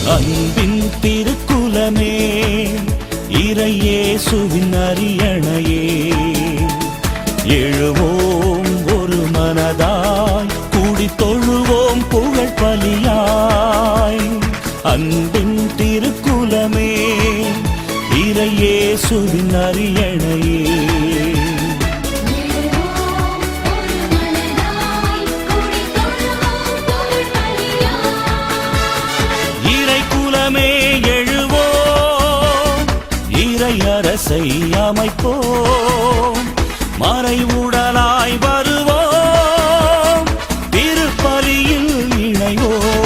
அன்பின் திருக்குலமே, இறையேசுவின் அரியணையே, எழுவோம் ஒரு மனதாய், கூடி தொழுவோம் புகழ் பலியாய். அன்பின் திருக்குலமே, இறையேசுவின் அரியணையே, அரசை அமைப்போம், மறைவுடலாய் வருவோம், திருப்பலியில் இணைவோம்.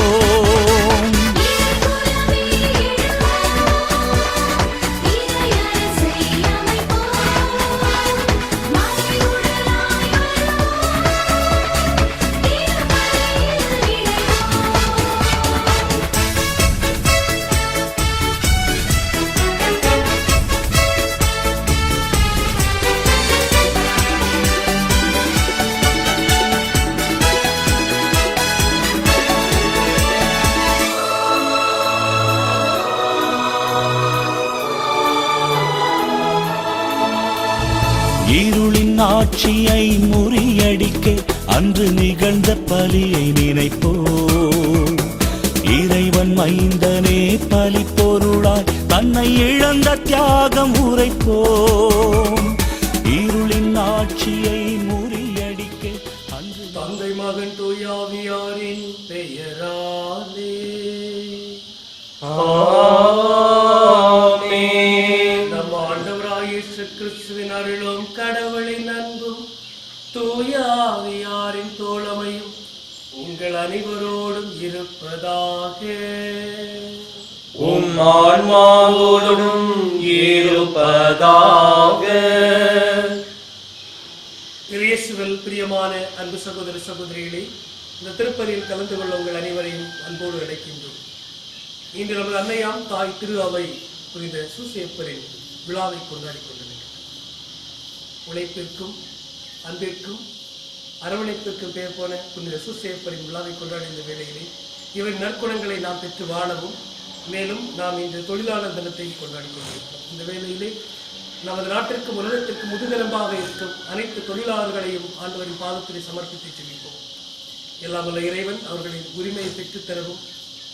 இருளின் ஆட்சியை முறியடிக்க அன்று நிகழ்ந்த பலியை நினைப்போம். இறைவன் மைந்தனே பலி பொருளாய் தன்னை இழந்த தியாகம் உரைப்போம். இருளின் ஆட்சியை முறியடிக்க அன்று தந்தை மகன் தூயாவியாரின் பெயராலே கிறிஸ்துவின் அருளும் கடவுளின் அன்பும் தூயாவியாரின் தோழமையும் உங்கள் அனைவரோடும் இருப்பதாக. உம் ஆன்மாவோடும் இருப்பதாக. இயேசுவில் பிரியமான அன்பு சகோதர சகோதரிகளே, இந்த திருப்பலியில் கலந்து கொள்ள உங்கள் அனைவரையும் அன்போடு அழைக்கின்றோம். இன்று நமது அன்னையாம் தாய் திரு அவை புனித சூசேப்பரின் விழாவை கொண்டாடி கொண்டிருக்கிறது. உழைப்பிற்கும் அன்பிற்கும் அரவணைப்பிற்கும் பெயர் போன புனித சூசேப்பரின் விழாவை கொண்டாடி இந்த வேளையிலே இவரின் நற்குணங்களை நாம் பெற்று வாழவும், மேலும் நாம் இன்று தொழிலாளர் தினத்தை கொண்டாடி கொண்டிருக்கிறோம். இந்த வேளையிலே நமது நாட்டிற்கும் உலகத்திற்கு முதுகெலும்பாக இருக்கும் அனைத்து தொழிலாளர்களையும் ஆண்டவரின் பாதத்திலே சமர்ப்பித்து செல்வோம். எல்லாம் வல்ல இறைவன் அவர்களின் உரிமையை பெற்றுத்தரவும்,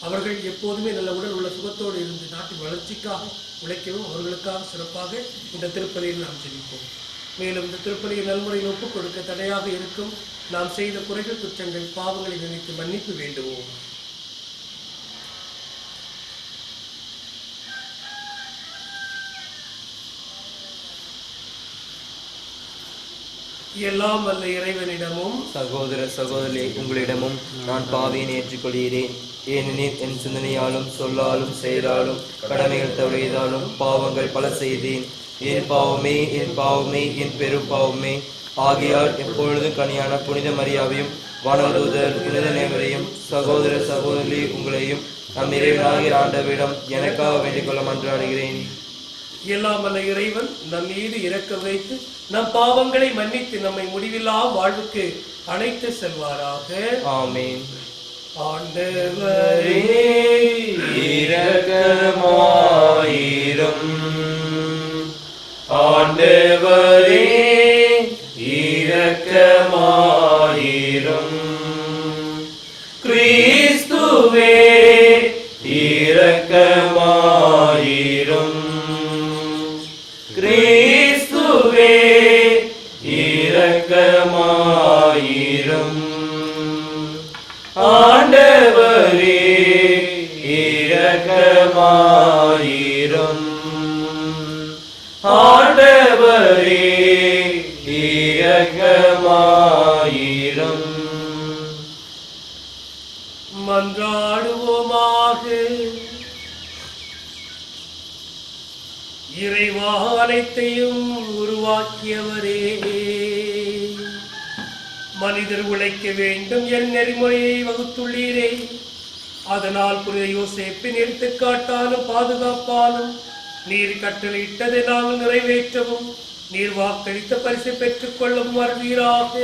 அவர்கள் எப்போதுமே நல்ல உடல் உள்ள சுகத்தோடு இருந்து நாட்டின் வளர்ச்சிக்காக உழைக்கவும் அவர்களுக்காக சிறப்பாக இந்த திருப்பலியில் நாம் செல்வோம். மேலும் இந்த திருப்பலியை நல்முறையில் ஒப்புக் கொடுக்க தடையாக இருக்கும் நாம் செய்த குறைகள், குற்றங்கள், பாவங்களை நினைத்து மன்னிப்பு வேண்டுவோம். எல்லாம் வல்ல இறைவனிடமும் சகோதர சகோதரி உங்களிடமும் நான் பாவியை ஏற்றுக்கொள்கிறேன். ஏனெனில் என் சிந்தனையாலும் சொல்லாலும் செயலாலும் கடமைகள் தவறியதாலும் பாவங்கள் பல செய்தேன். என் பாவமே என் பாவமே என் பெரும் பாவமே. ஆகையால் எப்பொழுதும் கனியான புனித மரியாவையும் வானதூதர் புனித நேவரையும் சகோதர சகோதரி உங்களையும் நம் இறைவனாகிய ஆண்டவரிடம் எனக்காக வேண்டிக் கொள்ள மன்றாடுகிறேன். எல்லாம் வல்ல இறைவன் நம் மீது இரக்க வைத்து நம் பாவங்களை மன்னித்து நம்மை முடிவில்லா வாழ்வுக்கு அழைத்து செல்வாராக. ஆமென். ஆண்டவரே இரக்கமாயிரும். ஆண்டவரே இரக்கமாயிரும். கிறிஸ்துவே இரக்கமாயிரும். கிறிஸ்துவே இரக்கமாயிரும். ஆண்டவரே இரக்கமாயிரும். ஆண்டவரே இரக்கமாயிரும். மன்றாடுவோமாக. இறைவா, அனைத்தையும் உருவாக்கியவரே, மனிதர் உழைக்க வேண்டும் என் நெறிமுறையை வகுத்துள்ளீரே. அதனால் புனித யோசேப்பின் எடுத்துக்காட்டாலும் பாதுகாப்பாலும் நீர் கட்டளையிட்டதை நாங்கள் நிறைவேற்றவும் நீர் வாக்களித்த பரிசை பெற்றுக் கொள்ளவும் அருள்வீராக.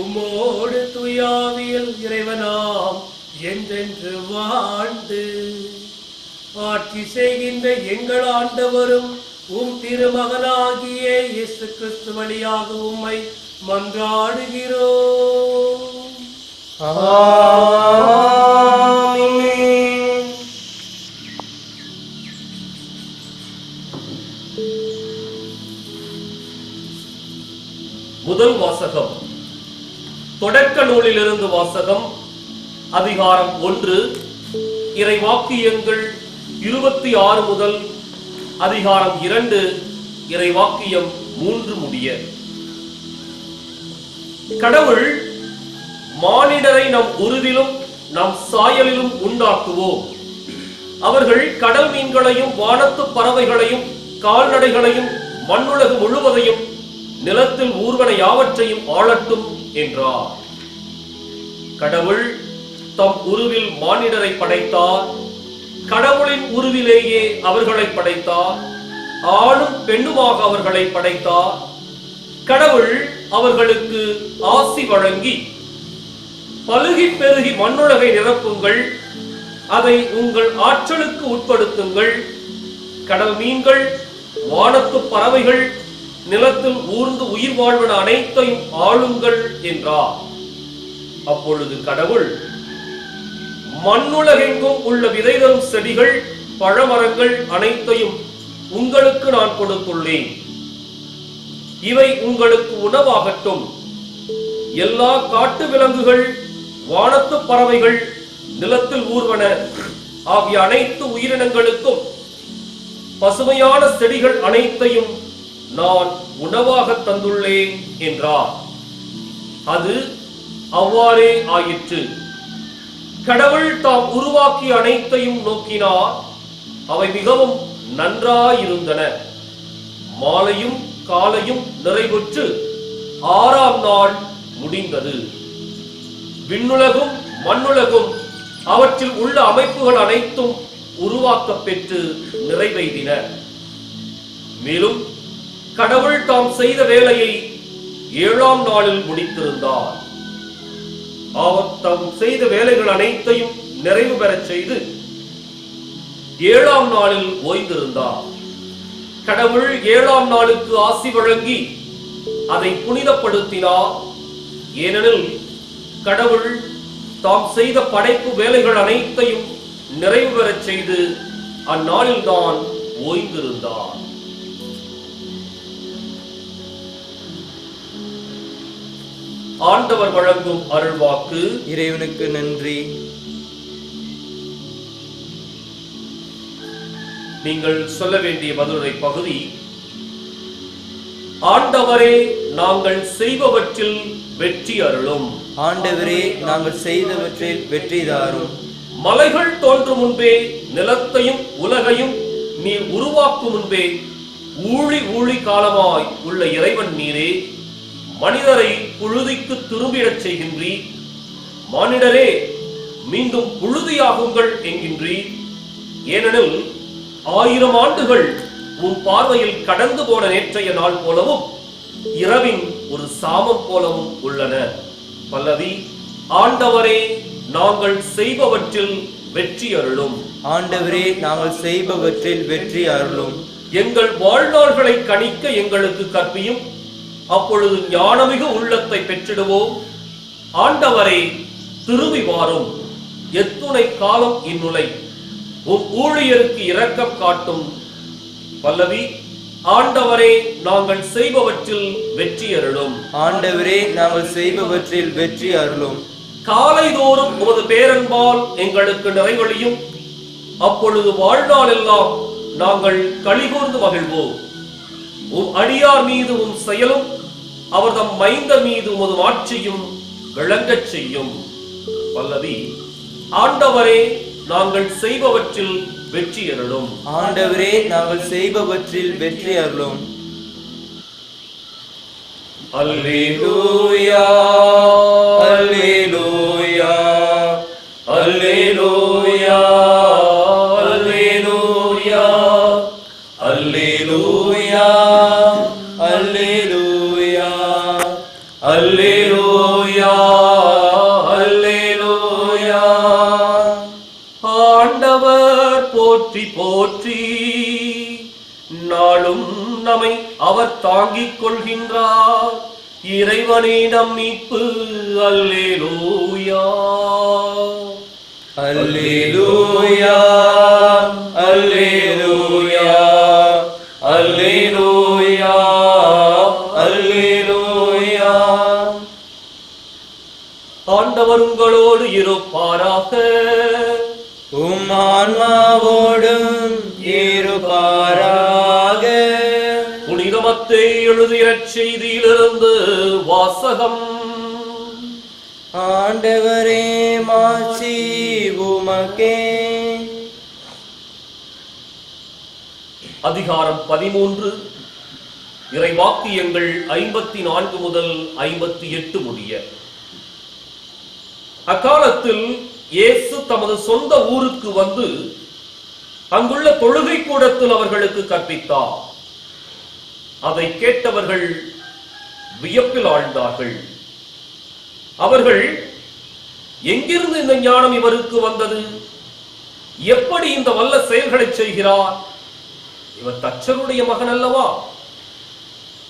உம்மோடு தூயாவியல் இறைவனாம் என்றென்று வாழ்ந்து ஆட்சி செய்கின்ற எங்கள் ஆண்டவரும் உம் திருமகனாகிய இயேசு கிறிஸ்து வழியாக உம்மை மன்றாடுகிறோம். ஆமென். முதல் வாசகம் தொடக்க நூலிலிருந்து வாசகம். அதிகாரம் 1, இறைவாக்கியங்கள் 26 முதல் அதிகாரம் 2 இறைவாக்கியம் 3 முடிய. கடவுள் மானிடரை நம் உருவிலும் நம் சாயலிலும் உண்டாக்குவோம். அவர்கள் கடல் மீன்களையும் வானத்து பறவைகளையும் கால்நடைகளையும் மண்ணுலகு முழுவதையும் நிலத்தில் ஊர்வன யாவற்றையும் ஆளட்டும் என்றார். கடவுள் தம் உருவில் மானிடரை படைத்தார். கடவுளின் உருவிலேயே அவர்களை படைத்தார். ஆணும் பெண்ணுமாக அவர்களை படைத்தார். கடவுள் அவர்களுக்கு ஆசி வழங்கி, பலுகி பெருகி மண்ணுலகை நிரப்புங்கள், அதை உங்கள் ஆற்றலுக்கு உட்படுத்துங்கள், கடல் மீன்கள் வானத்து பறவைகள் நிலத்தில் ஊர்ந்து உயிர் வாழ்வன அனைத்தையும் ஆளுங்கள் என்றார். அப்பொழுது கடவுள், மண்ணுலகெங்கும் உள்ள விதை தரும் செடிகள் பழமரங்கள் அனைத்தையும் உங்களுக்கு நான் கொடுத்துள்ளேன். இவை உங்களுக்கு உணவாகட்டும். எல்லா காட்டு விலங்குகள் வானத்து பறவைகள் நிலத்தில் ஊர்வன ஆகிய அனைத்து உயிரினங்களுக்கும் பசுமையான செடிகள் அனைத்தையும் நான் உணவாக தந்துள்ளேன் என்றார். அது அவ்வாறே ஆயிற்று. கடவுள் தாம் உருவாக்கிய அனைத்தையும் நோக்கினார். அவை மிகவும் நன்றாயிருந்தன. மாலையும் காலையும் நிறைவுற்று 6ஆம் நாள் முடிந்தது. விண்ணுலகும் மண்ணுலகும் அவற்றில் உள்ள அமைப்புகள் அனைத்தும் உருவாக்கப் பெற்று நிறைவெய்தின. மேலும் கடவுள் தாம் செய்த வேலையை 7ஆம் நாளில் முடித்திருந்தார். அவர் தாம் செய்த வேலைகள் அனைத்தையும் நிறைவு பெறச் செய்து 7ஆம் நாளில் ஓய்ந்திருந்தார். கடவுள் 7ஆம் நாளுக்கு ஆசி வழங்கி அதை புனிதப்படுத்தினார். ஏனெனில் கடவுள் தாம் செய்த படைப்பு வேலைகள் அனைத்தையும் நிறைவு பெறச் செய்து அந்நாளில் தான் ஓய்ந்திருந்தார். ஆண்டவர் வழங்கும் அருள்வாக்கு. இறைவனுக்கு நன்றி. நீங்கள் சொல்ல வேண்டிய பதிலுரை பகுதி: ஆண்டவரே, நாங்கள் செய்பவற்றில் வெற்றி அருளும். ஆண்டவரே, நாங்கள் செய்தவற்றில் வெற்றி தாரும். மலைகள் தோன்றும் முன்பே நிலத்தையும் உலகையும் நீர் உருவாக்கும் முன்பே ஊழி ஊழி காலமாய் உள்ள இறைவன் நீரே. மனிதரை புழுதிக்கு திரும்பிடச் செய்கின்றீர். மானிடரே, மீண்டும் புழுதியாகுங்கள் என்கின்றீர். ஏனெனில் 1000 ஆண்டுகள் உன் பார்வையில் கடந்து போன நேற்றைய நாள் போலவும் இரவின் ஒரு சாமம் போலவும் உள்ளன. பல்லவி: ஆண்டவரே, நாங்கள் செய்பவற்றில் வெற்றி அருளும். ஆண்டவரே, நாங்கள் செய்பவற்றில் வெற்றி அருளும். எங்கள் வாழ்நாள்களை கணிக்க எங்களுக்கு கற்பியும், அப்பொழுது ஞானமிகு உள்ளத்தை பெற்றிடுவோம். ஆண்டவரே, திரும்பி வாரும். எத்துணை காலம் இந்நுலை உம் ஊழியருக்கு இரக்கம் காட்டும். பல்லவி: ஆண்டவரே, நாங்கள் செய்பவற்றில் வெற்றி அருளும். ஆண்டவரே, நாங்கள் செய்பவற்றில் வெற்றி அருளும். காலைதோறும் உமது பேரன்பால் எங்களுக்கு நிறைவழியும். அப்பொழுது வாழ்நாள் எல்லாம் நாங்கள் களிகூர்ந்து மகிழ்வோம். உம் அடியார் மீது உம் செயலும் அவர்தம் மைந்தர் மீது உமது ஆட்சியும் விளங்கச் செய்யும். பல்லவி: ஆண்டவரே, நாங்கள் செய்பவற்றில் வெற்றி அருளும். ஆண்டவரே, நாங்கள் செய்பவற்றில் வெற்றி அருளும். அல்லேலூயா, அல்லேலூயா, அல்லேலூயா, அல்லேலூயா, அல்லேலூயா, அல்லேலூயா, அல்லேலூயா, அல்லேலூயா. ஆண்டவர் போற்றி இறைவனே நம் மீட்பு. அல்லேலூயா அல்லேலூயா அல்லேலூயா அல்லேலூயா அல்லேலூயா. ஆண்டவர் உங்களோடு இருப்பாராக. உம் ஆன்மாவோடும் இருப்பாராக. புனித மத்தேயு எழுதிய செய்தியிலிருந்து வாசகம். ஆண்டவரே மாட்சி உமக்கே. அதிகாரம் 13, இறைவாக்கியங்கள் 54 முதல் 58 முடிய. அக்காலத்தில் இயேசு தமது சொந்த ஊருக்கு வந்து அங்குள்ள தொழுகை கூடத்தில் அவர்களுக்கு கற்பித்தார். அதை கேட்டவர்கள் வியப்பில் ஆழ்ந்தார்கள். அவர்கள், எங்கிருந்து இந்த ஞானம் இவருக்கு வந்தது? எப்படி இந்த வல்ல செயல்களை செய்கிறார்? இவர் தச்சருடைய மகன் அல்லவா?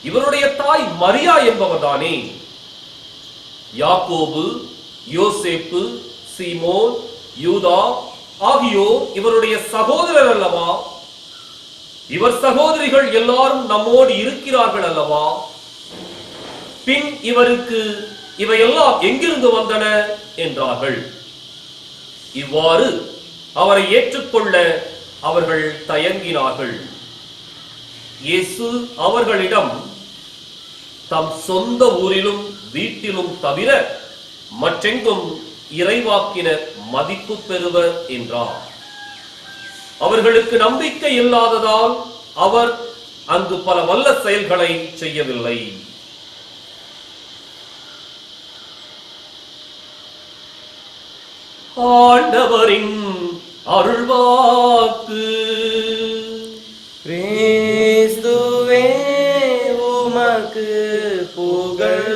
இவருடைய தாய் மரியா என்பவர்தானே? யாக்கோபு, யோசேப்பு, சீமோன், யூதா ஆகியோர் இவருடைய சகோதரர் அல்லவா? இவர் சகோதரிகள் எல்லாரும் நம்மோடு இருக்கிறார்கள் அல்லவா? பின் இவருக்கு இவையெல்லாம் எங்கிருந்து வந்தன என்றார்கள். இவ்வாறு அவரை ஏற்றுக்கொள்ள அவர்கள் தயங்கினார்கள். இயேசு அவர்களிடம், தம் சொந்த ஊரிலும் வீட்டிலும் தவிர மற்றெங்கும் இறைவாக்கினர் மதிப்பு பெறுவர் என்றார். அவர்களுக்கு நம்பிக்கை இல்லாததால் அவர் அங்கு பல வல்ல செயல்களை செய்யவில்லை. ஆண்டவரின் அருள்வாக்கு. கிறிஸ்துவே உமக்கு புகழ்.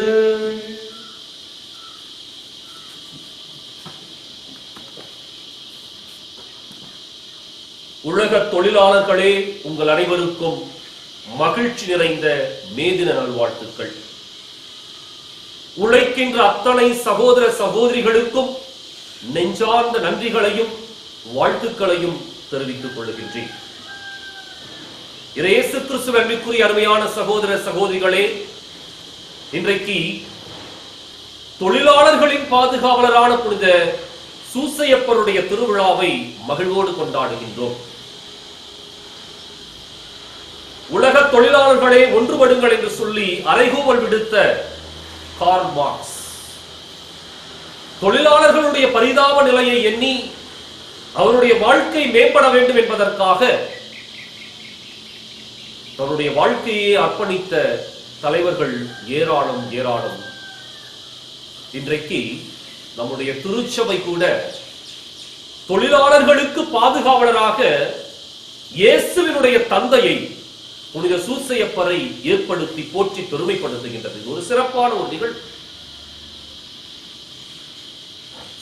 உலக தொழிலாளர்களே, உங்கள் அனைவருக்கும் மகிழ்ச்சி நிறைந்த மேதின நல்வாழ்த்துக்கள். உழைக்கின்ற அத்தனை சகோதர சகோதரிகளுக்கும் நெஞ்சார்ந்த நன்றிகளையும் வாழ்த்துக்களையும் தெரிவித்துக் கொள்கின்றேன். இயேசு கிறிஸ்துவிற்குரிய அருமையான சகோதர சகோதரிகளே, இன்றைக்கு தொழிலாளர்களின் பாதுகாவலரான புனித சூசையப்பருடைய திருவிழாவை மகிழ்வோடு கொண்டாடுகின்றோம். உலக தொழிலாளர்களே ஒன்றுபடுங்கள் என்று சொல்லி அறைகூவல் விடுத்த கார்ல் மார்க்ஸ் தொழிலாளர்களுடைய பரிதாப நிலையை எண்ணி அவருடைய வாழ்க்கை மேம்பட வேண்டும் என்பதற்காக தன்னுடைய வாழ்க்கையை அர்ப்பணித்த தலைவர்கள் ஏராளம் ஏராளம். இன்றைக்கு நம்முடைய திருச்சபை கூட தொழிலாளர்களுக்கு பாதுகாவலராக இயேசுவினுடைய தந்தையை புனித சூசையப்பரை ஏற்படுத்தி போற்றி பெருமைப்படுத்துகின்றது. ஒரு சிறப்பான ஒரு நிகழ்வு.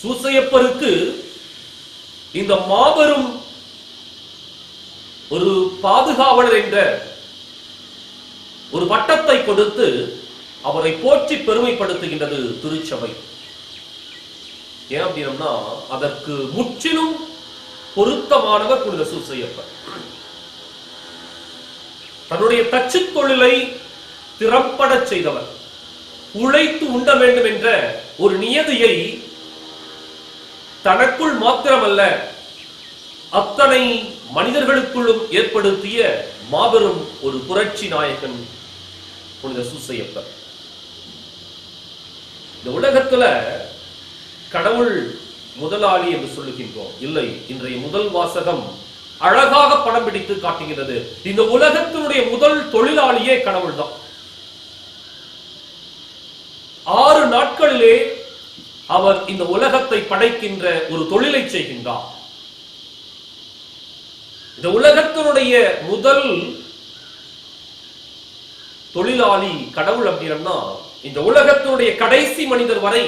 சூசையப்பருக்கு இந்த மாபெரும் ஒரு பாதுகாவலர் என்ற ஒரு பட்டத்தை கொடுத்து அவரை போற்றி பெருமைப்படுத்துகின்றது திருச்சபை. ஏன் அப்படின்னா, அதற்கு முற்றிலும் பொருத்தமானவர் புனித சூசையப்பர். தன்னுடைய தச்சு தொழிலை திறம்பட செய்தவர். உழைத்து உண்ண வேண்டும் என்ற ஒரு நியதியை தனக்குள் மாத்திரமல்ல அத்தனை மனிதர்களுக்குள்ளும் ஏற்படுத்திய மாபெரும் ஒரு புரட்சி நாயகன் புனித சூசையப்பர். இந்த உலகத்துல கடவுள் முதலாளி என்று சொல்லுகின்றோம். இல்லை, இன்றைய முதல் வாசகம் அழகாக படம் பிடித்து காட்டுகிறது. இந்த உலகத்தினுடைய முதல் தொழிலாளியே கடவுள் தான். 6 நாட்களிலே அவர் இந்த உலகத்தை படைக்கின்ற ஒரு தொழிலை செய்கின்றார். இந்த உலகத்தினுடைய முதல் தொழிலாளி கடவுள் அப்படின்னா, இந்த உலகத்தினுடைய கடைசி மனிதர் வரை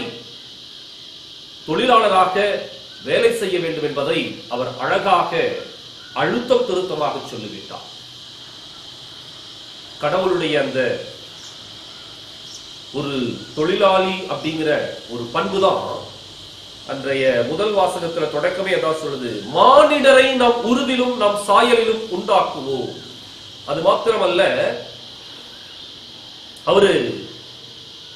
தொழிலாளராக வேலை செய்ய வேண்டும் என்பதை அவர் அழகாக அழுத்தம் திருத்தமாக சொல்லிவிட்டார். கடவுளுடைய அந்த ஒரு தொழிலாளி அப்படிங்கிற ஒரு பண்பு தான் அன்றைய முதல் வாசகத்துல தொடக்கமே அதான் சொல்லுது, மானிடரை நம் உருவிலும் நம் சாயலிலும் உண்டாக்குவோம். அது மாத்திரமல்ல, அவரு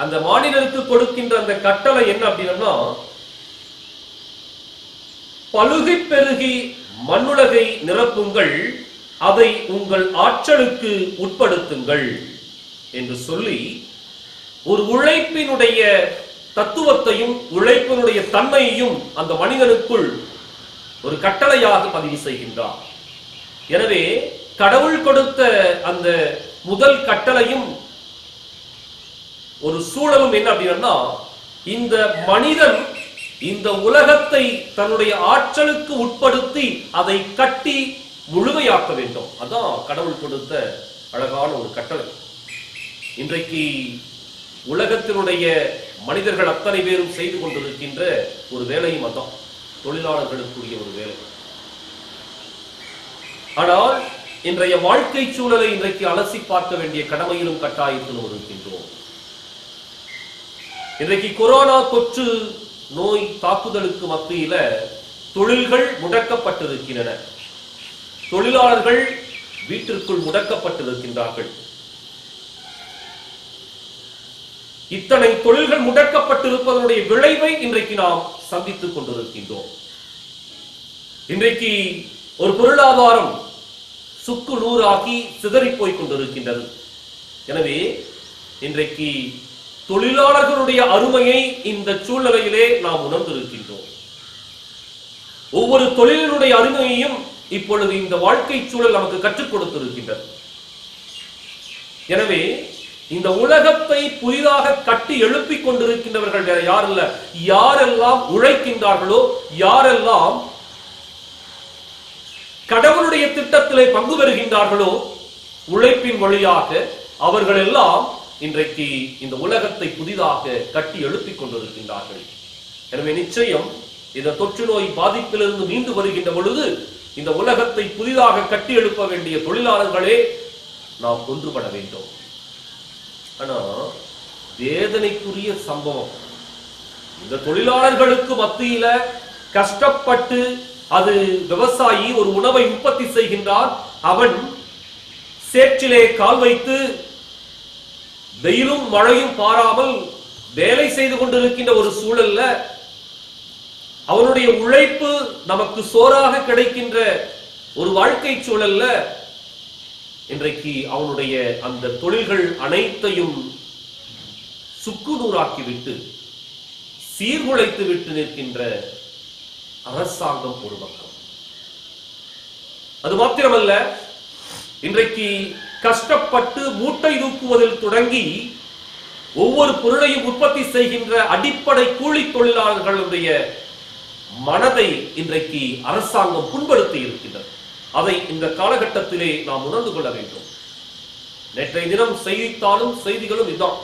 அந்த மானிடருக்கு கொடுக்கின்ற அந்த கட்டளை என்ன அப்படின்னா, பலுகி பெருகி மண்ணுலகை நிரப்புங்கள், அதை உங்கள் ஆற்றலுக்கு உட்படுத்துங்கள் என்று சொல்லி ஒரு உழைப்பினுடைய தத்துவத்தையும் உழைப்பினுடைய தன்மையையும் அந்த மனிதனுக்குள் ஒரு கட்டளையாக பதிவு செய்கின்றார். எனவே கடவுள் கொடுத்த அந்த முதல் கட்டளையும் ஒரு சூழலும் என்ன அப்படின்னா, இந்த மனிதன் இந்த உலகத்தை தன்னுடைய ஆற்றலுக்கு உட்படுத்தி அதை கட்டி முழுமையாக்க வேண்டும். அதான் கடவுள் கொடுத்த அழகான ஒரு கட்டளை. இன்றைக்கு உலகத்தினுடைய மனிதர்கள் அத்தனை பேரும் செய்து கொண்டிருக்கின்ற ஒரு வேலையும் அதான், தொழிலாளர்களுக்குரிய ஒரு வேலை. ஆனால் இன்றைய வாழ்க்கை சூழலை இன்றைக்கு அலசி பார்க்க வேண்டிய கடமையிலும் கட்டாயத்திலும் இருக்கின்றோம். இன்றைக்கு கொரோனா தொற்று நோய் தாக்குதலுக்கு மத்தியில தொழில்கள் முடக்கப்பட்டிருக்கின்றன, தொழிலாளர்கள் வீட்டிற்குள் முடக்கப்பட்டிருக்கின்றார்கள். இத்தனை தொழில்கள் முடக்கப்பட்டிருப்பதனுடைய விளைவை இன்றைக்கு நாம் சந்தித்துக் கொண்டிருக்கின்றோம். இன்றைக்கு ஒரு பொருளாதாரம் சுக்கு நூறாகி சிதறி போய் கொண்டிருக்கின்றது. எனவே இன்றைக்கு தொழிலாளர்களுடைய அருமையை இந்த சூழ்நிலையிலே நாம் உணர்ந்திருக்கின்றோம். ஒவ்வொரு தொழிலினுடைய அருமையையும் இப்பொழுது இந்த வாழ்க்கை சூழல் நமக்கு கற்றுக் கொடுத்திருக்கின்றது. எனவே இந்த உலகத்தை புதிதாக கட்டி எழுப்பிக் கொண்டிருக்கின்றவர்கள் வேற யார் இல்ல, யாரெல்லாம் உழைக்கின்றார்களோ, யாரெல்லாம் கடவுளுடைய திட்டத்திலே பங்கு பெறுகின்றார்களோ, உழைப்பின் வழியாக அவர்கள் எல்லாம் இன்றைக்கு இந்த உலகத்தை புதிதாக கட்டி எழுப்பிக் கொண்டிருக்கின்றார்கள். எனவே நிச்சயம் இந்த தொற்று நோய் பாதிப்பிலிருந்து மீண்டு வருகின்ற பொழுது இந்த உலகத்தை புதிதாக கட்டி எழுப்ப வேண்டிய தொழிலாளர்களே நாம் ஒன்றுபட வேண்டும். ஆனா வேதனைக்குரிய சம்பவம், இந்த தொழிலாளர்களுக்கு மத்தியில கஷ்டப்பட்டு அது விவசாயி ஒரு உணவை உற்பத்தி செய்கின்றார். அவன் சேற்றிலே கால் வைத்து வெயிலும் மழையும் பாராமல் வேலை செய்து கொண்டிருக்கின்ற ஒரு சூழல்ல அவனுடைய உழைப்பு நமக்கு சோறாக கிடைக்கின்ற ஒரு வாழ்க்கை சூழல்ல இன்றைக்கு அவனுடைய அந்த தொழில்கள் அனைத்தையும் சுக்குநூறாக்கிவிட்டு சீர்குலைத்து விட்டு நிற்கின்ற அரசாங்கம் ஒரு பக்கம். அது மாத்திரமல்ல, இன்றைக்கு கஷ்டப்பட்டு மூட்டை தூக்குவதில் தொடங்கி ஒவ்வொரு பொருளையும் உற்பத்தி செய்கின்ற அடிப்படை கூலி தொழிலாளர்களுடைய மனதை இன்றைக்கு அரசாங்கம் புண்படுத்தி இருக்கின்றது. அதை இந்த காலகட்டத்திலே நாம் உணர்ந்து கொள்ள வேண்டும். நேற்றைய தினம் செய்தித்தாளும் செய்திகளும் இதுதான்,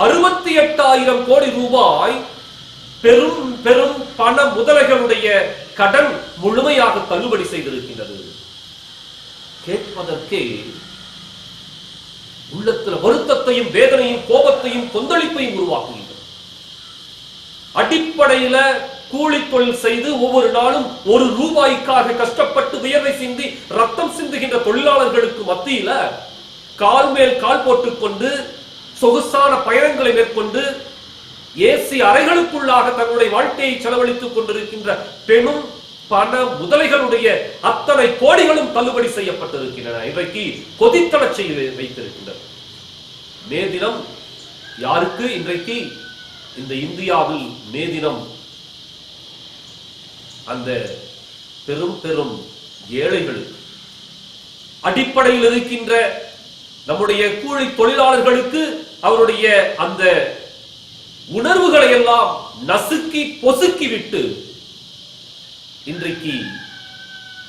68,000 கோடி ரூபாய் பெரும் பெரும் பண முதலைகளுடைய கடன் முழுமையாக தள்ளுபடி செய்திருக்கின்றது. கேட்பதற்கே உள்ளத்தில் வருத்தத்தையும் வேதனையும் கோபத்தையும் கொந்தளிப்பையும் உருவாக்குகின்றது. அடிப்படையில கூலி தொழில் செய்து ஒவ்வொரு நாளும் ₹1 கஷ்டப்பட்டு வியர்வை சிந்தி ரத்தம் சிந்துகின்ற தொழிலாளர்களுக்கு மத்தியில கால் மேல் கால் போட்டுக்கொண்டு சொகுசான பயணங்களை மேற்கொண்டு ஏசி அறைகளுக்குள்ளாக தன்னுடைய வாழ்க்கையை செலவழித்துக் கொண்டிருக்கின்ற பெரும் பண முதலைகளுடைய அத்தனை கோடிகளும் தள்ளுபடி செய்யப்பட்டிருக்கின்றன. இன்றைக்கு கொதித்தள செய்து வைத்திருக்கின்றன. மே தினம் யாருக்கு? இன்றைக்கு இந்த இந்தியாவில் மே தினம் அந்த பெரும் பெரும் ஏழைகளுக்கு, அடிப்படையில் இருக்கின்ற நம்முடைய கூலி தொழிலாளர்களுக்கு அவருடைய அந்த உணர்வுகளை எல்லாம் நசுக்கி பொசுக்கி விட்டு இன்றைக்கு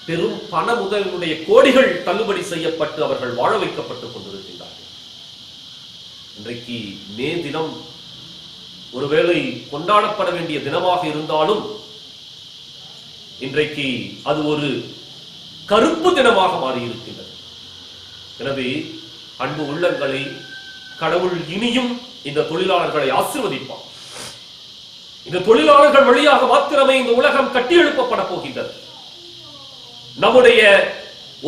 பெரும் பண முதலுடைய கோடிகள் தள்ளுபடி செய்யப்பட்டு அவர்கள் வாழ வைக்கப்பட்டுக் கொண்டிருக்கின்றார்கள். இன்றைக்கு மே தினம் ஒருவேளை கொண்டாடப்பட வேண்டிய தினமாக இருந்தாலும் இன்றைக்கு அது ஒரு கருப்பு தினமாக மாறி இருக்கின்றது. எனவே அன்பு உள்ளங்களை கடவுள் இனியும் இந்த தொழிலாளர்களை ஆசீர்வதிப்பார். இந்த தொழிலாளர்கள் வழியாக மாத்திரமே இந்த உலகம் கட்டி எழுப்பப்பட போகின்றது. நம்முடைய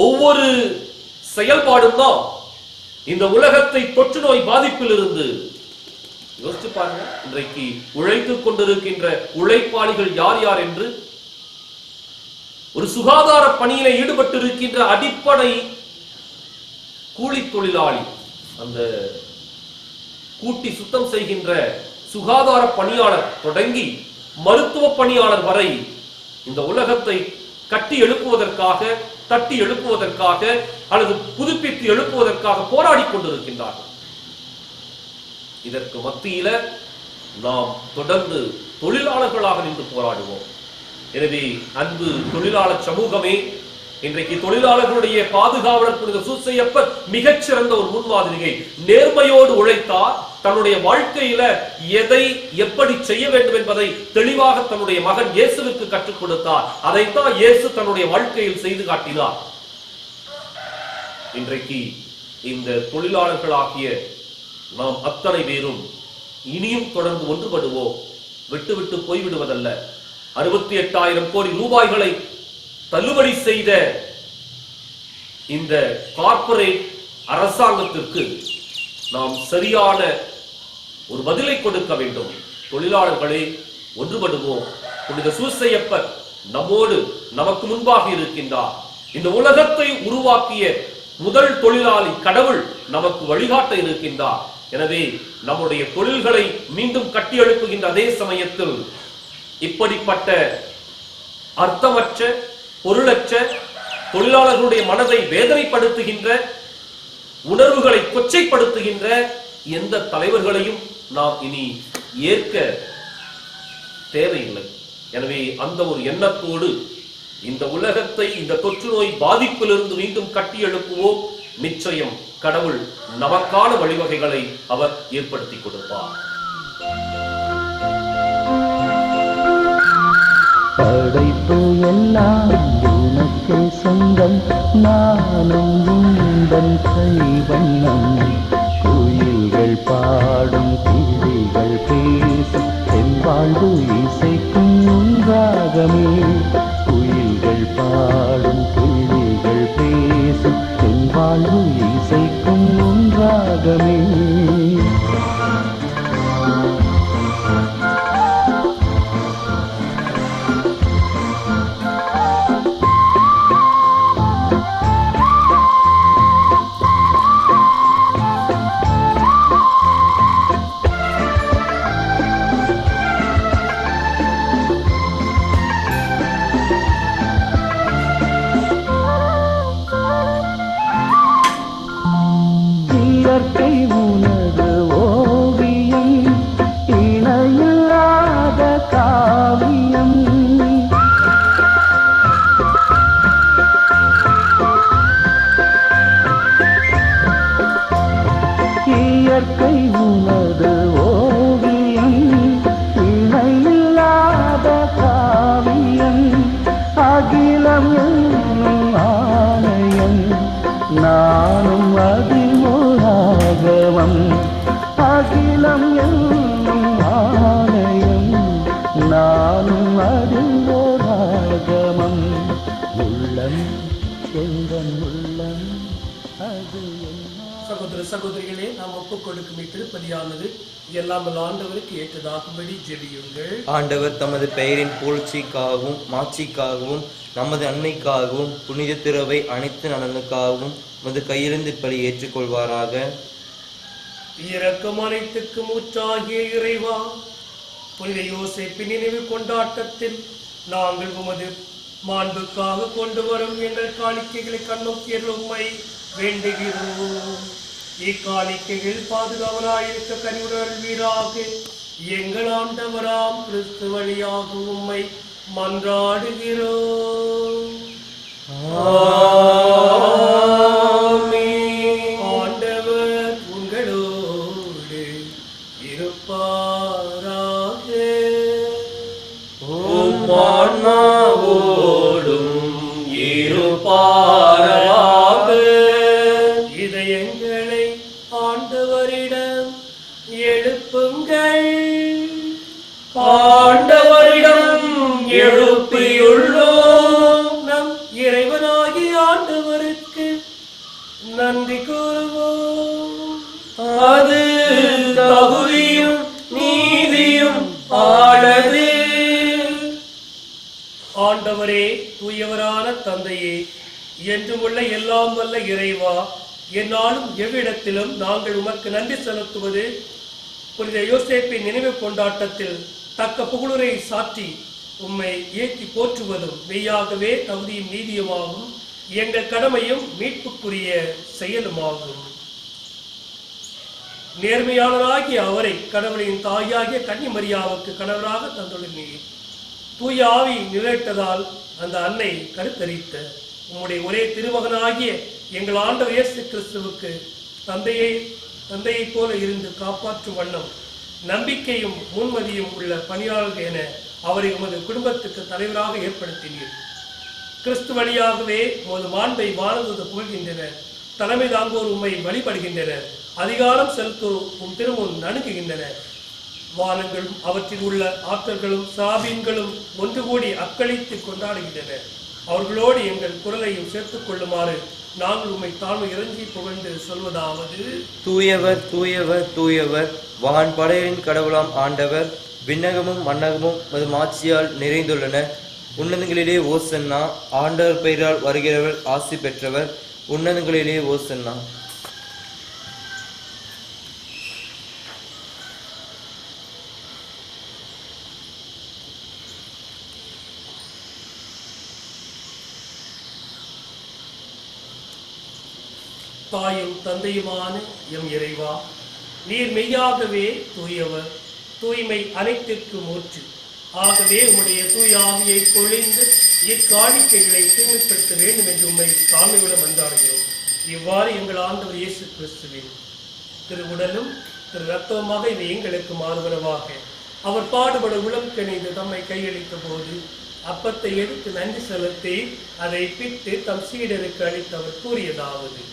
ஒவ்வொரு செயல்பாடும் தான் இந்த உலகத்தை தொற்று நோய் பாதிப்பில் இருந்து யோசிச்சு பாருங்க. இன்றைக்கு உழைத்துக் கொண்டிருக்கின்ற உழைப்பாளிகள் யார் யார் என்று, ஒரு சுகாதார பணியில ஈடுபட்டு இருக்கின்ற அடிப்படை கூலி தொழிலாளி, அந்த கூட்டி சுத்தம் செய்கின்ற சுகாதார பணியாளர் தொடங்கி மருத்துவ பணியாளர் வரை இந்த உலகத்தை கட்டி எழுப்புவதற்காக, தட்டி எழுப்புவதற்காக அல்லது புதுப்பித்து எழுப்புவதற்காக போராடி கொண்டிருக்கின்றார்கள். இதற்கு மத்தியில நாம் தொடர்ந்து தொழிலாளர்களாக நின்று போராடுவோம். எனவே அன்பு தொழிலாளர் சமூகமே, இன்றைக்கு தொழிலாளர்களுடைய பாதுகாவலர் புனித சூசையப்பர் மிகச்சிறந்த ஒரு முன்மாதிரியை, நேர்மையோடு உழைத்தார், தன்னுடைய வாழ்க்கையில எதை எப்படி செய்ய வேண்டும் என்பதை தெளிவாக தன்னுடைய மகன் இயேசுவுக்கு கற்றுக் கொடுத்தார். அதைத்தான் இயேசு தன்னுடைய வாழ்க்கையில் செய்து காட்டினார். இன்றைக்கு இந்த தொழிலாளர்களாகிய நாம் அத்தனை பேரும் இனியும் தொடர்ந்து ஒன்றுபடுவோம். விட்டு போய்விடுவதல்ல. 68,000 கோடி ரூபாய்களை தள்ளுபடி செய்த இந்த கார்ப்பரேட் அரசாங்கத்திற்கு நாம் சரியான ஒரு பதிலை கொடுக்க வேண்டும். தொழிலாளர்களே, ஒன்றுபடுவோம். புனித சூசையப்பர் நம்மோடு, நமக்கு முன்பாக இருக்கின்றார். இந்த உலகத்தை உருவாக்கிய முதல் தொழிலாளி கடவுள் நமக்கு வழிகாட்ட இருக்கின்றார். எனவே நம்முடைய தொழில்களை மீண்டும் கட்டி எழுப்புகின்ற அதே சமயத்தில் இப்படிப்பட்ட அர்த்தமற்ற, பொருளற்ற, தொழிலாளர்களுடைய மனதை வேதனைப்படுத்துகின்ற, உணர்வுகளை கொச்சைப்படுத்துகின்ற எந்த தலைவர்களையும் நாம் இனி ஏற்க தேவையில்லை. எனவே அந்த ஒரு எண்ணத்தோடு இந்த உலகத்தை இந்த தொற்று நோய் பாதிப்பிலிருந்து மீண்டும் கட்டி எழுப்புவோம். நிச்சயம் கடவுள் நமக்கான வழிவகைகளை அவர் ஏற்படுத்தி கொடுப்பார். படைப்பு எல்லாம் உனக்கு சொந்தம், நானும் உந்தன் கைவண்ணம். குயில்கள் பாடும், கிளிகள் பேசும், என் வாழ்வு இசைக்கும் உன்றாகமே. குயில்கள் பாடும், கிளிகள் பேசும், என் வாழ்வு இசைக்கும் உன்றாகமே. இயற்கை உனது ஓவியம், இணையில்லாத காவியம். இயற்கை உனது ஓவியம், இணையில்லாத காவியம். அகிலம் என்னும் ஆலயம், நானும் அதிமோராகவம். அகிலம் என்னும் ஆலயம், நானும் அதிமோராகமம். உள்ளம் எங்கள் உள்ளம் அது. சகோதர சகோதரிகளே, நாம் ஒப்புக் கொடுக்கும் இத்திருப்பலியானது எல்லாம் வல்ல ஆண்டவருக்கு ஏற்றதாகும்படி ஜெபியுங்கள். ஆண்டவர் தமது பெயரின் புகழ்ச்சிக்காகவும் மாட்சிக்காகவும் நமது நன்மைக்காகவும் புனித திரவை அனைத்து நலனுக்காகவும் மது கையிலிருந்து பலி ஏற்றுக்கொள்வாராக. இரக்கம் அனைத்துக்கும் ஊற்றாகிய இறைவா, புனித யோசேப்பின் நினைவு கொண்டாட்டத்தில் நாங்கள் உமது மாண்புக்காக கொண்டு வரும் எங்கள் காணிக்கைகளை கண்ணோக்கியல் உம்மை வேண்டுகிறோம். இக்காணிக்கைகள் பாதுகாவலாயிருக்க கனிவுடன் வீராக எங்கள் ஆண்டவராம் கிறிஸ்து வழியாக உம்மை மன்றாடுகிறோம். ஆண்டவர் உங்களோடு இருப்பாராக. உம் ஆன்மாவோடும் இருப்பாராக. இதயங்களை ஆண்டவரிடம் எழுப்புங்கள். ஆண்டவரிடம் எழுப்பியுள்ளோம். நம் இறைவனாகிய ஆண்டவருக்கு நன்றி கூறுவோம். அது தகுதியும் நீதியும் ஆனது. ஆண்டவரே, தூயவரான தந்தையே, என்றுமுள்ள எல்லாம் வல்ல இறைவா, என்னாலும் எவ்விடத்திலும் நாங்கள் உமக்கு நன்றி செலுத்துவது புனித யோசேப்பின் நினைவு கொண்டாட்டத்தில் தக்க புகழுரை சாற்றி உம்மை ஏற்றி போற்றுவதும் மெய்யாகவே தகுதியும் நீதியுமாகும், எங்கள் கடமையும் மீட்புக்குரிய செயலுமாகும். நேர்மையாளராகிய அவரை கடவுளின் தாயாகிய கன்னிமரியாவுக்கு கணவராக தந்துள்ளீர். தூய ஆவி நிலைத்ததால் அந்த அன்னை கருத்தரித்த உம்முடைய ஒரே திருமகனாகிய எங்கள் ஆண்டவர் இயேசு கிறிஸ்துவுக்கு தந்தையைப் போல இருந்து காப்பாற்றும் வண்ணம் நம்பிக்கையும் முன்மதியும் உள்ள பணியாளர்கள் என அவரை உமது குடும்பத்துக்கு தலைவராக ஏற்படுத்தினீர். கிறிஸ்து வழியாகவே உமது மாண்பை வாழ்வது புகழ்கின்றனர். தலைமை தாங்கோர் உம்மை வழிபடுகின்றனர். அதிகாரம் செலுத்தோர் உம் திருமுன் நணுகுகின்றனர். வானங்களும் அவற்றில் உள்ள ஆற்றல்களும் சாபீன்களும் ஒன்று கூடி அக்களித்து கொண்டாடுகின்றனர். அவர்களோடு எங்கள் குரலையும் சேர்த்துக் கொள்ளுமாறு நாங்கள் உம்மை தாழ்வு இறங்கி புகழ்ந்து சொல்வதாவது: தூயவர் தூயவர் தூயவர், வான் படைகளின் கடவுளாம் ஆண்டவர். விண்ணகமும் மன்னகமும் மது மாட்சியால் நிறைந்துள்ளன. உன்னதங்களிலே ஓசன்னா. ஆண்டவர் பெயரால் வருகிறவர் ஆசி பெற்றவர். உன்னதங்களிலே ஓசன்னா. தாயும் தந்தையுமான எம் இறைவா, நீர் மெய்யாகவே தூயவர், தூய்மை அனைத்திற்கும் ஊற்று. ஆகவே உம்முடைய தூய ஆவியை பொழிந்து இக்காணிக்கைகளை தூய்மைப்படுத்த வேண்டும் என்று உம்மை தாழ்மையுடன் மன்றாடுகிறோம். இவ்வாறு எங்கள் ஆண்டவர் இயேசு கிறிஸ்துவின் திருவுடலும் திரு ரத்தமாக இவை எங்களுக்கு மாறுவனவாக. அவர் பாடுபட உளம் கணிந்து தம்மை கையளித்த போது அப்பத்தை எடுத்து நன்றி செலுத்தி அதை பிட்டு தம் சீடருக்கு அளித்தவர் கூறியதாவது: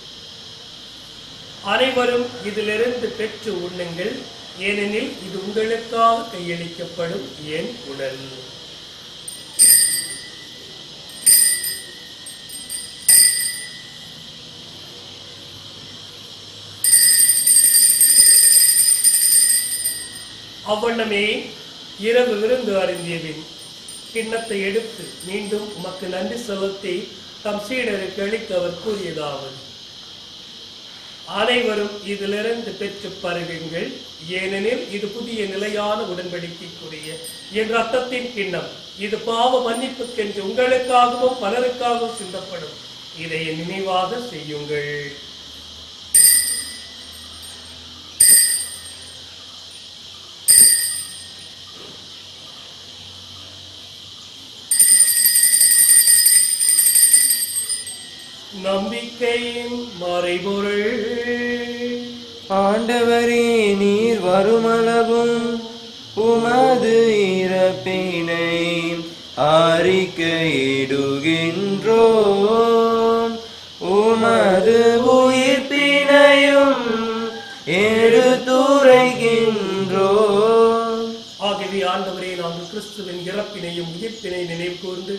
அனைவரும் இதிலிருந்து பெற்று உண்ணுங்கள், ஏனெனில் இது உங்களுக்காக கையளிக்கப்படும் என் உடல். அவ்வண்ணமே இரவு விருந்து அருந்தியபின் கிண்ணத்தை எடுத்து மீண்டும் உமக்கு நன்றி செலுத்தி தம் சீடருக்கு அளித்து அவர் கூறியதாவது: அனைவரும் இதிலிருந்து பெற்று பருகுங்கள், ஏனெனில் இது புதிய நிலையான உடன்படிக்கைக்குரிய என் ரத்தத்தின் கிண்ணம். இது பாவ மன்னிப்புக்கென்று உங்களுக்காகவும் பலருக்காகவும் சிந்தப்படும். இதை நினைவாக செய்யுங்கள். நம்பிக்கையின் மறைபொருள். ஆண்டவரே, நீர் வருமளவும் உமது இறப்பினை அறிக்கையிடுகின்றோம், உமது உயிர்ப்பினையும் எடுத்துரைக்கின்றோம். ஆகவே ஆண்டவரே, நாங்கள் கிறிஸ்துவின் இறப்பினையும் உயிர்ப்பினை நினைவு கூர்ந்து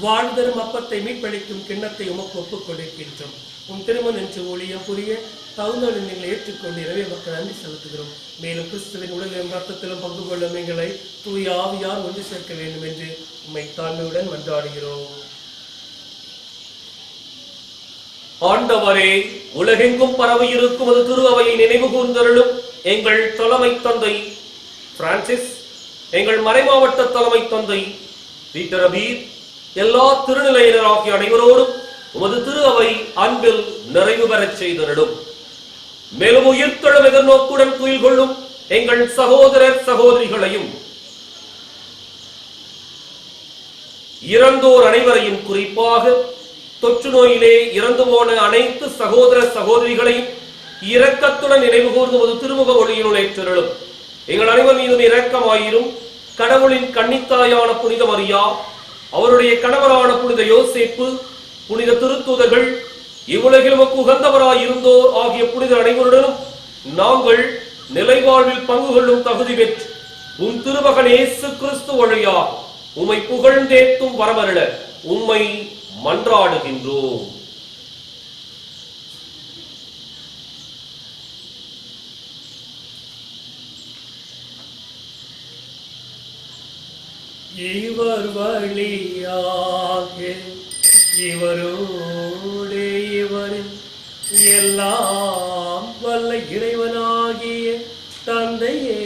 வாழ்ந்தரும் அப்பத்தை மீட்பளிக்கும் கிண்ணத்தை உமக்கு ஒப்புக் கொடுக்கின்றோம். உன் திருமண என்று ஊழியம் புரிய தகுந்தோடு நீங்கள் ஏற்றுக்கொண்டு எனவே மக்கள் நன்றி செலுத்துகிறோம். மேலும் கிறிஸ்துவின் உடலிலும் ரத்தத்திலும் பங்கு கொள்ளும் எங்களை தூய ஆவியார் ஒன்று சேர்க்க வேண்டும் என்று உம்மை தாழ்மையுடன் மன்றாடுகிறோம். ஆண்டவரே, உலகெங்கும் பரவி இருக்கும் அது திரு அவையை நினைவு கூர்ந்தருளும். எங்கள் தலைமை தந்தை பிரான்சிஸ், எங்கள் மறைமாவட்ட தலைமை தந்தை பீட்டர் அபீர், எல்லா திருநிலையினர் ஆகிய அனைவரோடும் உமது திரு அவை அன்பில் நிறைவு பெறச் செய்தருளும். மேலும் உயிர்த்தெழும் எதிர்நோக்குடன் துயில் கொள்ளும் எங்கள் சகோதரர் சகோதரிகளையும் இறந்தோர் அனைவரையும், குறிப்பாக தொற்று நோயிலே இறந்து போன அனைத்து சகோதர சகோதரிகளையும் இரக்கத்துடன் நினைவு கூர்ந்து உமது திருமுக ஒளியினுள் ஏற்றருளும். எங்கள் அனைவர் மீதும் இரக்கமாயிரும். கடவுளின் கன்னித்தாயான புனித மரியா, அவருடைய கணவரான புனித யோசேப்பு, புனித திருத்தூதர்கள், இவ்வுலகில் உமக்கு உகந்தவராய் இருந்தோர் ஆகிய புனித அனைவருடனும் நாங்கள் நிலைவாழ்வில் பங்கு கொள்ளும் தகுதி பெற்று உம் திருமகன் இயேசு கிறிஸ்து வழியா உம்மை புகழ்ந்தேத்தும் வரமருள உம்மை மன்றாடுகின்றோம். இவர் வழியாக இவரோடு இவரில் எல்லாம் வல்ல இறைவனாகிய தந்தையே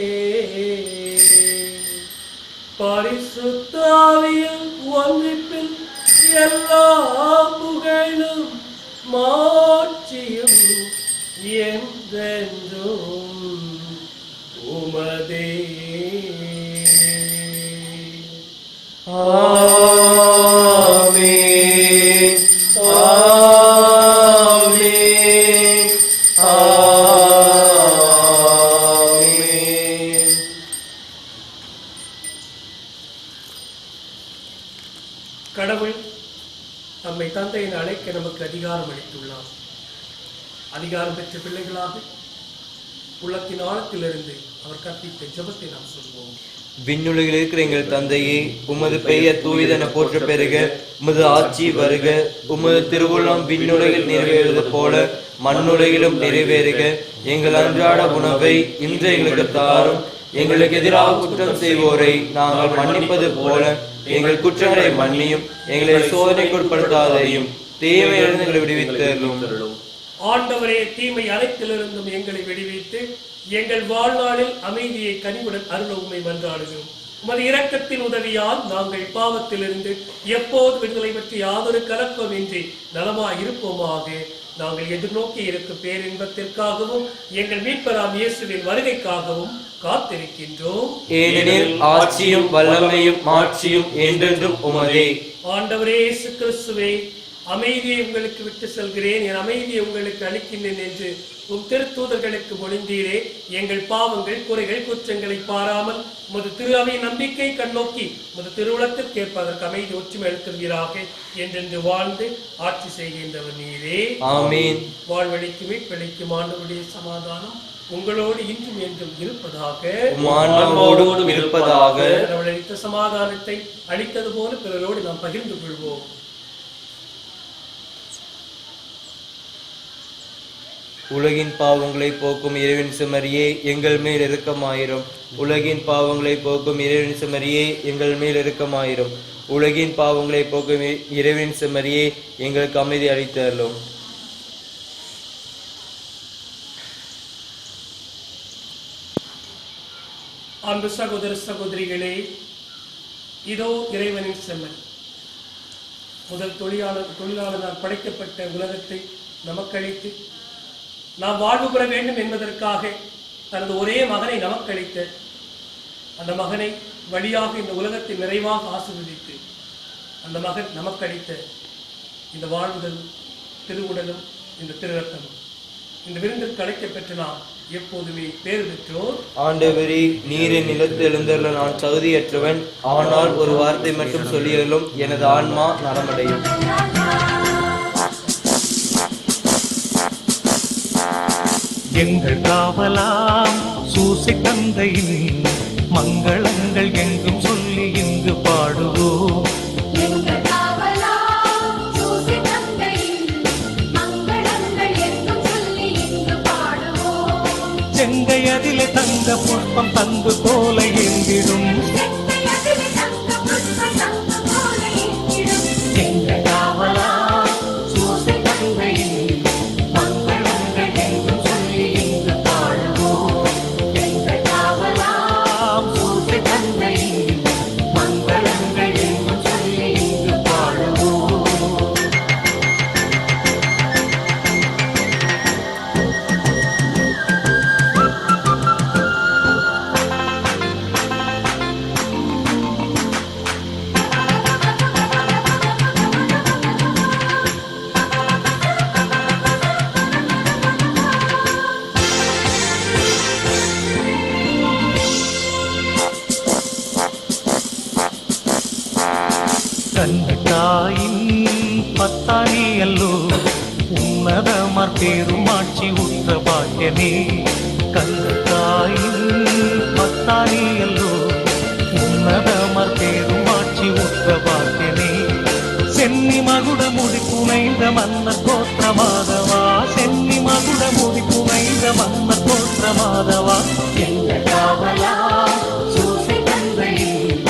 பரிசுத்தாவியின் ஒன்றிப்பில் எல்லா புகழும் மாட்சியும் என்றென்றும் உமதே. ஆமென். ஆமென். ஆமென். கடவுள் நம்மை தந்தையின் அழைக்க நமக்கு அதிகாரம் அளித்துள்ளார். அதிகாரம் பெற்ற பிள்ளைகளாக உள்ளத்தின் ஆழத்திலிருந்து அவர் கற்பித்த ஜெபத்தை நாம் சொல்வோம். விண்ணுலகில் இருக்கிற எங்கள் தந்தையே, உமது பெயர் தூயதென போற்ற பெறுக, உமது ஆட்சி வருக, உமது திருவுள்ளம் விண்ணுலகில் நிறைவேறுவது போல மண்ணுலகிலும் நிறைவேறுக. எங்கள் அன்றாட உணவை இன்று எங்களுக்கு தாரும். எங்களுக்கு எதிராக குற்றம் செய்வோரை நாங்கள் மன்னிப்பது போல எங்கள் குற்றங்களை மன்னியும். எங்களை சோதனைக்கு உட்படுத்தாதையும் தீமையிலிருந்து எங்களை விடுவித்தருளும். ஆண்டவரே, தீமை அனைத்திலிருந்தும் எங்களை விடுவித்து எங்கள் வாழ்நாளில் அமைதியை கனிவுடன் அருள உம்மை மன்றாடுகிறோம். உமது இரக்கத்தின் உதவியால் நாங்கள் பாவத்திலிருந்து எப்போது விடுதலை பற்றி யாதொரு கலக்கமின்றி நலமாய் இருப்போமாக. நாங்கள் எதிர்நோக்கி இருக்கும் பேரின்பத்திற்காகவும் எங்கள் மீட்பராம் இயேசுவின் வருகைக்காகவும் காத்திருக்கின்றோம். ஏனெனில் ஆட்சியும் வல்லமையும் மாட்சியும் என்றென்றும் உமதே. ஆண்டவரே இயேசு கிறிஸ்துவே, அமைதியை உங்களுக்கு விட்டு செல்கிறேன், என் அமைதியை உங்களுக்கு அளிக்கின்றேன் என்று உம் திருத்தூதர்களுக்கு மொழிந்தீரே. எங்கள் பாவங்கள், குறைகள், குற்றங்களை பாராமல் உமது திரு அவை நம்பிக்கை கண்ணோக்கி உமது திருவுளத்திற்கேற்ப அதற்கு அமைதி ஒற்றுமை அளித்தீராக. என்றென்று வாழ்ந்து ஆட்சி செய்கின்றவர் நீரே. ஆமென். வாழ்வழிக்கும் மீட்பளிக்கும் ஆண்டவருடைய சமாதானம் உங்களோடு இன்றும் என்றும் இருப்பதாக. கடவுள் அளித்த சமாதானத்தை அளித்தது போல பிறரோடு நாம் பகிர்ந்து கொள்வோம். உலகின் பாவங்களை போக்கும் இறைவன் செம்மறியே, எங்கள் மேல் இரக்கமாயிரும். உலகின் பாவங்களை போக்கும் இறைவன் செம்மறியே, எங்கள் மேல் இரக்கமாயிரும். உலகின் பாவங்களை போக்கும் இறைவன் செம்மறியே, எங்களுக்கு அமைதி அளித்தருளும். அன்பு சகோதர சகோதரிகளே, இதோ இறைவனின் செம்மறி. முதல் தொழிலாளரால் படைக்கப்பட்ட உலகத்தை நமக்களித்து நாம் வாழ்வு பெற வேண்டும் என்பதற்காக தனது ஒரே மகனை நமக்களித்த அந்த மகனை வழியாக இந்த உலகத்தை நிறைவாக ஆசீர்வதித்து அந்த மகன் நமக்களித்த இந்த வாழ்வுதல் திருவுடலும் இந்த திருரத்தமும் இந்த விருந்திற்கு அழைக்கப்பெற்று நாம் எப்போதுமே பேறு பெற்றோர். ஆண்டவரே, நீரின் நிலத்தில் எழுந்தருள நான் தகுதியற்றவன். ஆனால் ஒரு வார்த்தை மட்டும் சொல்லியலும் எனது ஆன்மா நலமடையும். எங்கள் காவலாம் சூசை தந்தையின் மங்களங்கள் எங்கும் சொல்லி இங்கு பாடுவோம். செங்கையதிலே தங்க புஷ்பம் தந்து போல எங்கிடும் எங்கள் காவலாம் சூசை தந்தையின் மங்களங்கள் எங்கும் சொல்லி இங்கு பாடுவோம். எங்கள் காவலாம் சூசை தந்தையின் மங்களங்கள் எங்கும் சொல்லி இங்கு பாடுவோம். கண்ண தாயின் பத்தானி அல்லோ உன் உன்னதமார் பெருமாட்சி உற்ற பாக்கியமே கந்தாயின் பத்தானியல்லோ உன்னதமார் பெருமாட்சி உற்ற பாக்கியமே சென்னி மகுட முடி புனைந்த மன்னர் கோத்திர மாதவா சென்னி மகுட முடி புனைந்த மன்னர் கோத்திர மாதவா எங்கள் காவலா சூசை தந்தையின்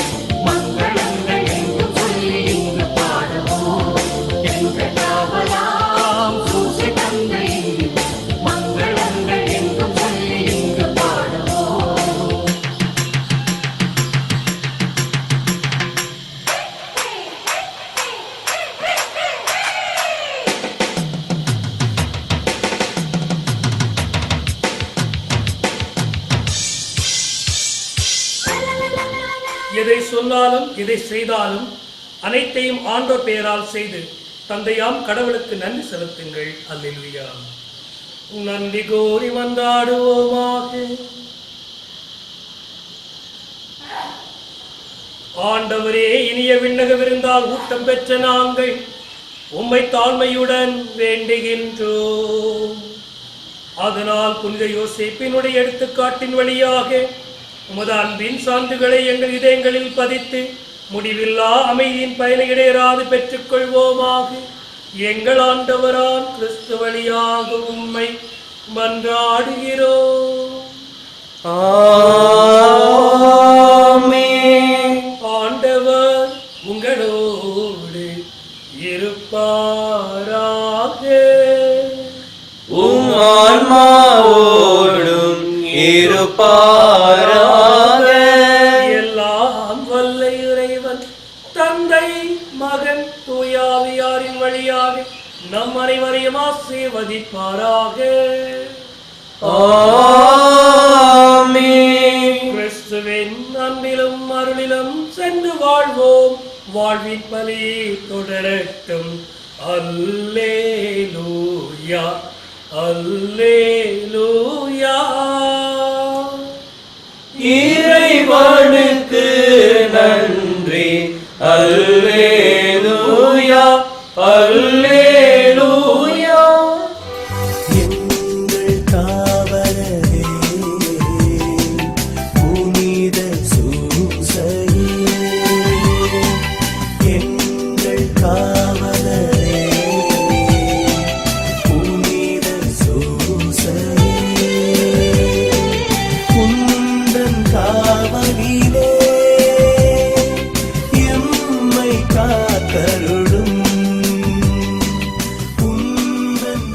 மங்களங்கள் எங்கும் சொல்லி இங்கு பாடுவோம். எங்கள் காவலாம் சூசை தந்தையின் மங்களங்கள் எங்கும் சொல்லி இங்கு பாடுவோம். எதை சொன்னாலும் எதை செய்தாலும் அனைத்தையும் ஆண்டோர் பெயரால் செய்து தந்தையாம் கடவுளுக்கு நன்றி செலுத்துங்கள். அல்லேலூயா. நன்றி கோரி மன்றாடுவோமாக. ஆண்டவரே, இனிய விண்ணக விருந்தால் ஊட்டம் பெற்ற நாங்கள் உம்மை தாழ்மையுடன் வேண்டுகின்றோம். அதனால் புனித யோசேப்பினுடைய எடுத்துக்காட்டின் வழியாக உமது அன்பின் சான்றுகளை எங்கள் இதயங்களில் பதித்து முடிவில்லா அமைதியின் பயனை இடையராது பெற்றுக் கொள்வோமாக. எங்கள் ஆண்டவராம் கிறிஸ்து வழியாக உம்மை மன்றாடுகிறோம். ஆமென். ஆண்டவர் உங்களோடு இருப்பாராக. உம் ஆன்மாவோடும் இருப்பாராக. எல்லாம் வல்ல இறைவன் தந்தை மகன் தூயாவியாரின் வழியாக நம் அனைவரையும் ஆசீர்வதிப்பாராக. ஆமென். கிறிஸ்துவின் அன்பிலும் அருளிலும் சென்று வாழ்வோம். வாழ்வின் பலி தொடரட்டும். அல்லேலூயா அல்லேலூயா. இறைவனுக்கு நன்றி. அல்லேலூயா அல்லேலூயா. எங்கள் காவலரே புனித சூசையே எங்கள் காவலரே புனித சூசையே குந்தன் காவலிலே எம்மை காத்தருளும். குந்தன்